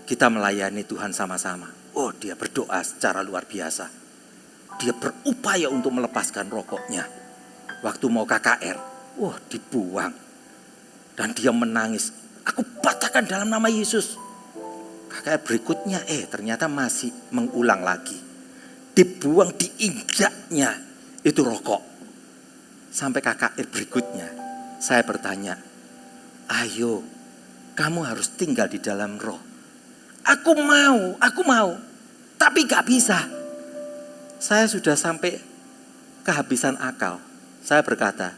Kita melayani Tuhan sama-sama. Oh, dia berdoa secara luar biasa. dia berupaya untuk melepaskan rokoknya. Waktu mau KKR, dibuang. Dan dia menangis, aku patahkan dalam nama Yesus. KKR berikutnya, ternyata masih mengulang lagi. Dibuang, diinjaknya, itu rokok. Sampai KKR berikutnya, saya bertanya, ayo, kamu harus tinggal di dalam roh. Aku mau, tapi gak bisa. Saya sudah sampai kehabisan akal. Saya berkata,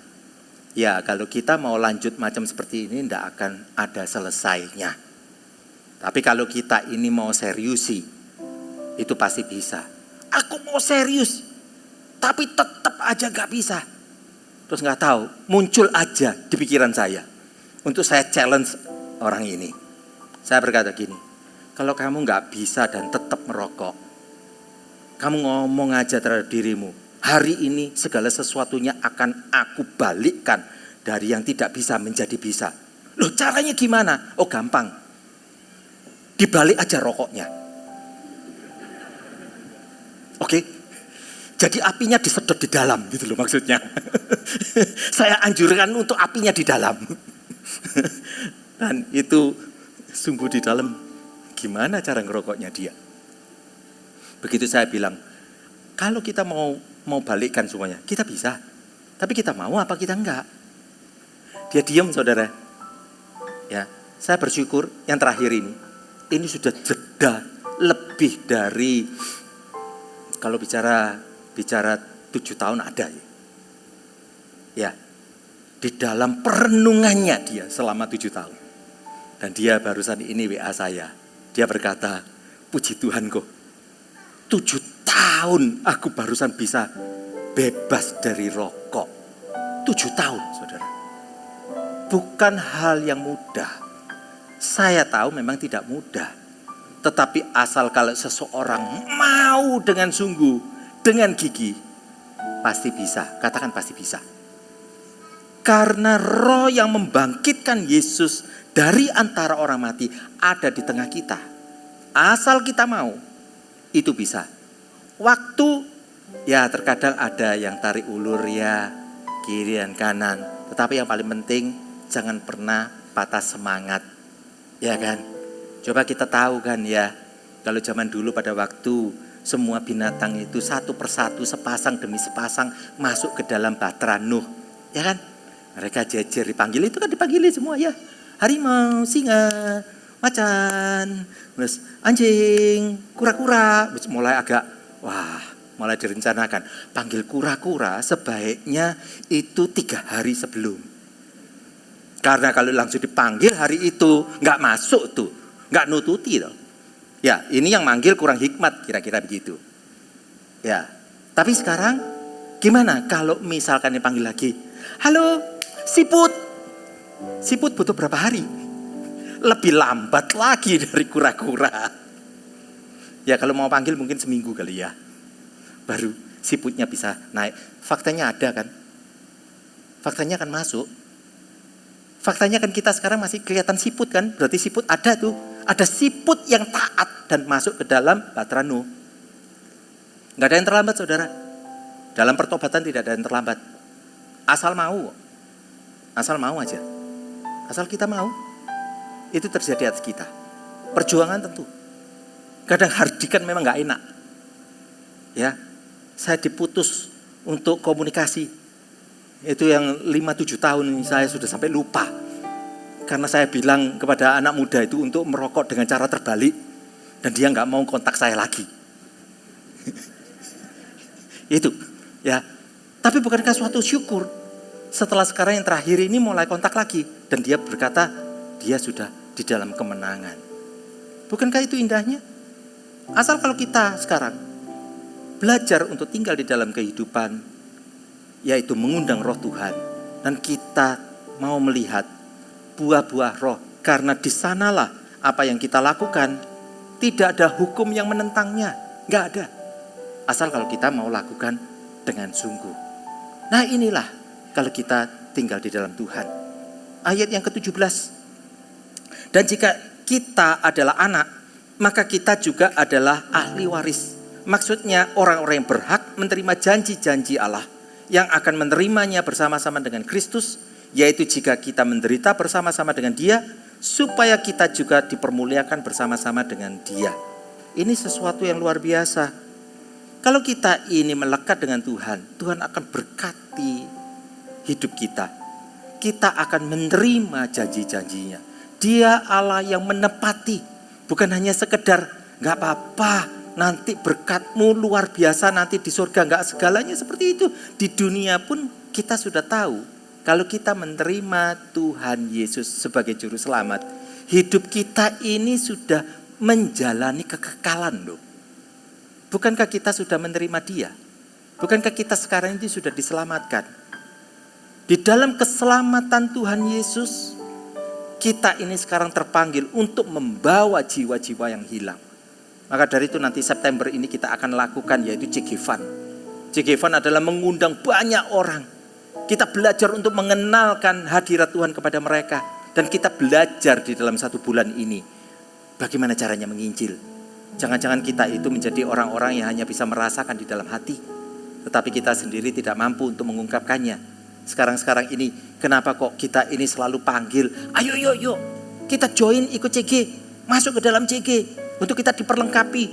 ya kalau kita mau lanjut macam seperti ini tidak akan ada selesainya. Tapi kalau kita ini mau seriusi, itu pasti bisa. Aku mau serius, tapi tetap aja gak bisa. Terus gak tahu, muncul aja di pikiran saya. Untuk saya challenge orang ini. Saya berkata gini, kalau kamu gak bisa dan tetap merokok, kamu ngomong aja terhadap dirimu, hari ini segala sesuatunya akan aku balikkan dari yang tidak bisa menjadi bisa. Loh caranya gimana? Oh gampang, dibalik aja rokoknya. Oke, jadi apinya disedot di dalam gitu loh maksudnya. Saya anjurkan untuk apinya di dalam. Dan itu sungguh di dalam, gimana cara ngerokoknya dia? Begitu saya bilang, kalau kita mau balikkan semuanya, kita bisa. Tapi kita mau apa kita enggak? Dia diam saudara. Ya, saya bersyukur yang terakhir ini sudah jeda lebih dari, kalau bicara 7 tahun ada ya. Ya, di dalam perenungannya dia selama 7 tahun. Dan dia barusan ini WA saya. Dia berkata, puji Tuhan kok. 7 tahun aku barusan bisa bebas dari rokok. 7 tahun saudara. Bukan hal yang mudah. Saya tahu memang tidak mudah. Tetapi asal kalau seseorang mau dengan sungguh, dengan gigih, pasti bisa. Katakan pasti bisa. Karena roh yang membangkitkan Yesus dari antara orang mati ada di tengah kita. Asal kita mau, itu bisa. Waktu, ya terkadang ada yang tarik ulur ya, kiri dan kanan. Tetapi yang paling penting, jangan pernah patah semangat. Ya kan? Coba kita tahu kan ya, kalau zaman dulu pada waktu semua binatang itu satu persatu, sepasang demi sepasang masuk ke dalam Bahtera Nuh. Ya kan? Mereka jejer dipanggil, itu kan dipanggilin semua ya. Harimau, singa, macan, terus anjing, kura-kura. Mulai direncanakan. Panggil kura-kura sebaiknya itu 3 hari sebelum. Karena kalau langsung dipanggil hari itu nggak masuk tuh, nggak nututi loh. Ya, ini yang manggil kurang hikmat, kira-kira begitu. Ya, tapi sekarang gimana kalau misalkan dipanggil lagi? Halo, siput. Siput butuh berapa hari? Lebih lambat lagi dari kura-kura. Ya kalau mau panggil mungkin seminggu kali ya. Baru siputnya bisa naik. Faktanya ada kan? Faktanya kan masuk. Faktanya kan kita sekarang masih kelihatan siput kan? Berarti siput ada tuh. Ada siput yang taat dan masuk ke dalam Bahtera Nuh. Gak ada yang terlambat saudara. Dalam pertobatan tidak ada yang terlambat. Asal mau. Asal mau aja. Asal kita mau. Itu terjadi atas kita. Perjuangan tentu. Kadang hardikan memang gak enak. Ya, saya diputus untuk komunikasi. Itu yang 5-7 tahun ini saya sudah sampai lupa. Karena saya bilang kepada anak muda itu untuk merokok dengan cara terbalik. Dan dia gak mau kontak saya lagi. Itu, ya. Tapi bukankah suatu syukur? Setelah sekarang yang terakhir ini mulai kontak lagi. Dan dia berkata, dia sudah di dalam kemenangan. Bukankah itu indahnya? Asal kalau kita sekarang belajar untuk tinggal di dalam kehidupan, yaitu mengundang roh Tuhan. Dan kita mau melihat buah-buah roh. Karena di sanalah apa yang kita lakukan, tidak ada hukum yang menentangnya. Gak ada. Asal kalau kita mau lakukan dengan sungguh. Nah inilah kalau kita tinggal di dalam Tuhan. Ayat yang ke-17. Dan jika kita adalah anak, maka kita juga adalah ahli waris. Maksudnya orang-orang yang berhak menerima janji-janji Allah yang akan menerimanya bersama-sama dengan Kristus, yaitu jika kita menderita bersama-sama dengan Dia, supaya kita juga dipermuliakan bersama-sama dengan Dia. Ini sesuatu yang luar biasa. Kalau kita ini melekat dengan Tuhan, Tuhan akan berkati hidup kita. Kita akan menerima janji-janjinya. Dia Allah yang menepati, bukan hanya sekedar gak apa-apa, nanti berkatmu luar biasa, nanti di surga enggak segalanya seperti itu. Di dunia pun kita sudah tahu, kalau kita menerima Tuhan Yesus sebagai juru selamat, hidup kita ini sudah menjalani kekekalan loh. Bukankah kita sudah menerima Dia? Bukankah kita sekarang ini sudah diselamatkan? Di dalam keselamatan Tuhan Yesus, kita ini sekarang terpanggil untuk membawa jiwa-jiwa yang hilang. Maka dari itu nanti September ini kita akan lakukan, yaitu CG Fun. CG Fun adalah mengundang banyak orang. Kita belajar untuk mengenalkan hadirat Tuhan kepada mereka. Dan kita belajar di dalam 1 bulan ini bagaimana caranya menginjil. Jangan-jangan kita itu menjadi orang-orang yang hanya bisa merasakan di dalam hati, tetapi kita sendiri tidak mampu untuk mengungkapkannya. Sekarang ini kenapa kok kita ini selalu panggil, ayo yuk kita join ikut CG, masuk ke dalam CG untuk kita diperlengkapi.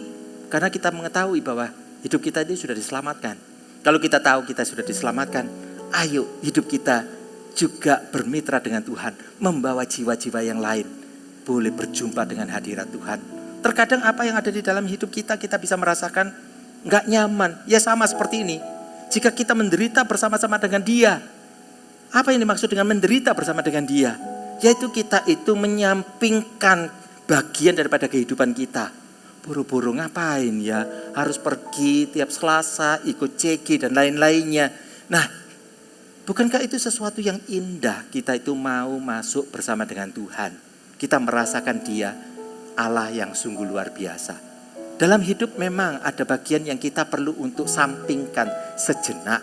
Karena kita mengetahui bahwa hidup kita ini sudah diselamatkan. Kalau kita tahu kita sudah diselamatkan, ayo hidup kita juga bermitra dengan Tuhan, membawa jiwa-jiwa yang lain boleh berjumpa dengan hadirat Tuhan. Terkadang apa yang ada di dalam hidup kita bisa merasakan gak nyaman. Ya sama seperti ini. Jika kita menderita bersama-sama dengan Dia. Apa yang dimaksud dengan menderita bersama dengan Dia? Yaitu kita itu menyampingkan bagian daripada kehidupan kita. Buru-buru ngapain ya? Harus pergi tiap Selasa, ikut CG dan lain-lainnya. Nah, bukankah itu sesuatu yang indah? Kita itu mau masuk bersama dengan Tuhan. Kita merasakan Dia Allah yang sungguh luar biasa. Dalam hidup memang ada bagian yang kita perlu untuk sampingkan sejenak.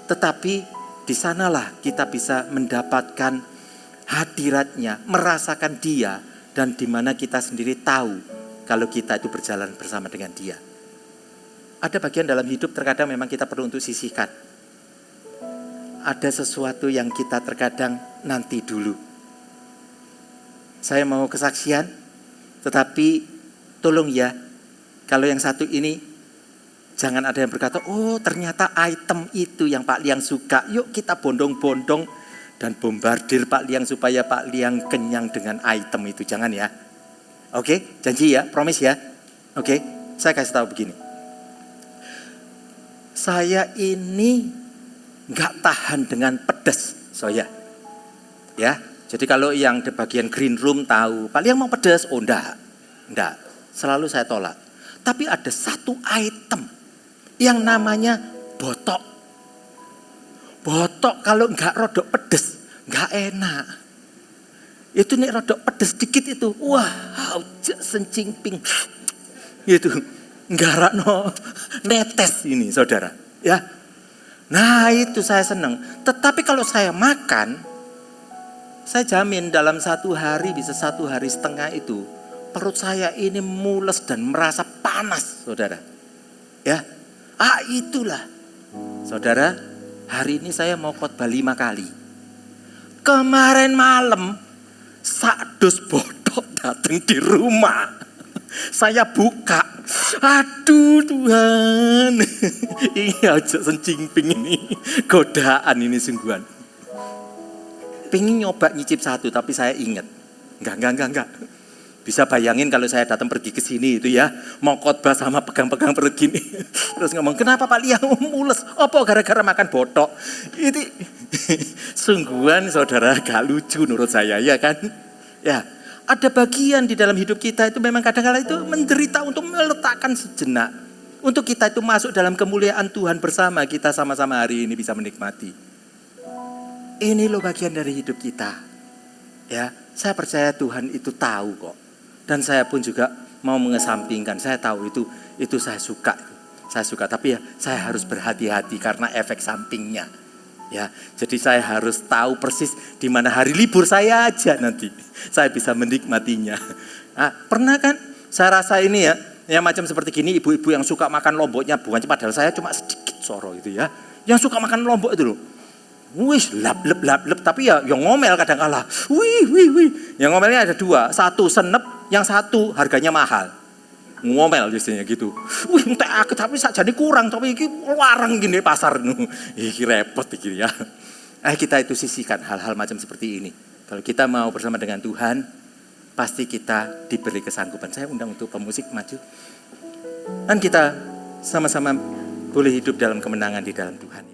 Tetapi di sanalah kita bisa mendapatkan hadiratnya, merasakan Dia, dan di mana kita sendiri tahu kalau kita itu berjalan bersama dengan Dia. Ada bagian dalam hidup terkadang memang kita perlu untuk sisihkan. Ada sesuatu yang kita terkadang nanti dulu. Saya mau kesaksian, tetapi tolong ya, kalau yang satu ini jangan ada yang berkata, oh ternyata item itu yang Pak Liang suka. Yuk kita bondong-bondong dan bombardir Pak Liang supaya Pak Liang kenyang dengan item itu. Jangan ya. Oke, janji ya, promise ya. Oke, saya kasih tahu begini. Saya ini gak tahan dengan pedas, soya. Ya, jadi kalau yang di bagian green room tahu, Pak Liang mau pedas? Oh enggak. Selalu saya tolak. Tapi ada satu item yang namanya botok. Botok kalau enggak rodok pedes, enggak enak. Itu nih rodok pedes dikit itu, wah, sencing ping. Gitu, nggarakno netes ini saudara. Ya, nah itu saya senang. Tetapi kalau saya makan, saya jamin dalam 1 hari bisa 1 hari setengah itu perut saya ini mules dan merasa panas, saudara. Ya, itulah, saudara. Hari ini saya mau khotbah 5 kali. Kemarin malam, sadus bodoh datang di rumah. Saya buka, aduh Tuhan, ini aja sencingping ini, godaan ini sungguhan. Pengen nyoba nyicip 1, tapi saya ingat, enggak. Bisa bayangin kalau saya datang pergi ke sini itu ya, mau khotbah sama pegang-pegang perut gini. Terus ngomong, kenapa Pak Liang mules? Apa gara-gara makan botok? Itu sungguhan saudara, gak lucu menurut saya, ya kan? Ya, ada bagian di dalam hidup kita itu memang kadang-kadang itu menderita untuk meletakkan sejenak. Untuk kita itu masuk dalam kemuliaan Tuhan bersama, kita sama-sama hari ini bisa menikmati. Ini loh bagian dari hidup kita. Ya, saya percaya Tuhan itu tahu kok. Dan saya pun juga mau mengesampingkan. Saya tahu itu saya suka. Saya suka, tapi ya saya harus berhati-hati karena efek sampingnya. Ya, jadi saya harus tahu persis di mana hari libur saya aja nanti. Saya bisa menikmatinya. Nah, pernah kan saya rasa ini ya, Yang macam seperti gini, ibu-ibu yang suka makan lomboknya bukan, padahal saya cuma sedikit soro itu ya. Yang suka makan lombok itu loh. Wih, lap, tapi ya yang ngomel kadang kala. Wih. Yang ngomelnya ada dua, satu senep, yang satu harganya mahal. Ngomel biasanya gitu. Wih, entek aku tapi sakjane kurang, tapi iki larang gini pasar. Iki repot iki ya. Kita itu sisihkan hal-hal macam seperti ini. Kalau kita mau bersama dengan Tuhan, pasti kita diberi kesanggupan. Saya undang untuk pemusik maju. Dan kita sama-sama boleh hidup dalam kemenangan di dalam Tuhan.